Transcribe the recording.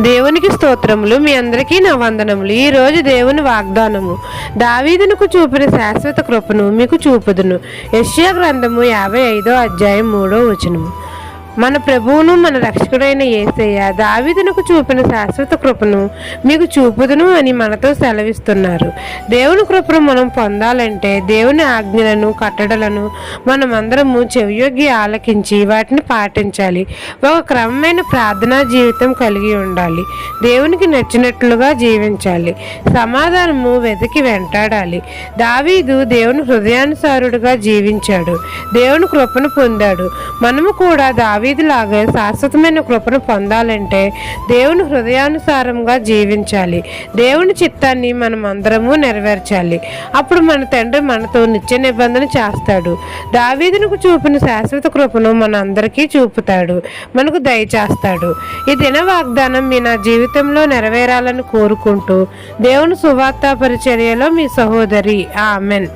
దేవునికి స్తోత్రములు. మీ అందరికీ నా వందనములు. ఈరోజు దేవుని వాగ్దానము. దావీదునకు చూపిన శాశ్వత కృపను మీకు చూపుదును. యెషయా గ్రంథము 55వ అధ్యాయం 3వ వచనము. మన ప్రభువును మన రక్షకుడైన యేసయ్య దావీదునకు చూపిన శాశ్వత కృపను మీకు చూపుదును అని మనతో సెలవిస్తున్నారు. దేవుని కృపను మనం పొందాలంటే దేవుని ఆజ్ఞలను కట్టడలను మనమందరము చెవియొగ్గి ఆలకించి వాటిని పాటించాలి. ఒక క్రమమైన ప్రార్థనా జీవితం కలిగి ఉండాలి. దేవునికి నచ్చినట్లుగా జీవించాలి. సమాధానము వెతికి వెంటాడాలి. దావీదు దేవుని హృదయానుసారుడుగా జీవించాడు. దేవుని కృపను పొందాడు. మనము కూడా దావీదులాగా శాశ్వతమైన కృపను పొందాలంటే దేవుని హృదయానుసారంగా జీవించాలి. దేవుని చిత్తాన్ని మనం అందరము నెరవేర్చాలి. అప్పుడు మన తండ్రి మనతో నిత్య నిబంధన చేస్తాడు. దావీదునకు చూపిన శాశ్వత కృపను మన అందరికీ చూపుతాడు, మనకు దయచేస్తాడు. ఈ దిన వాగ్దానం మీ నా జీవితంలో నెరవేరాలని కోరుకుంటూ దేవుని సువార్త పరిచర్యలో మీ సహోదరి. ఆమెన్.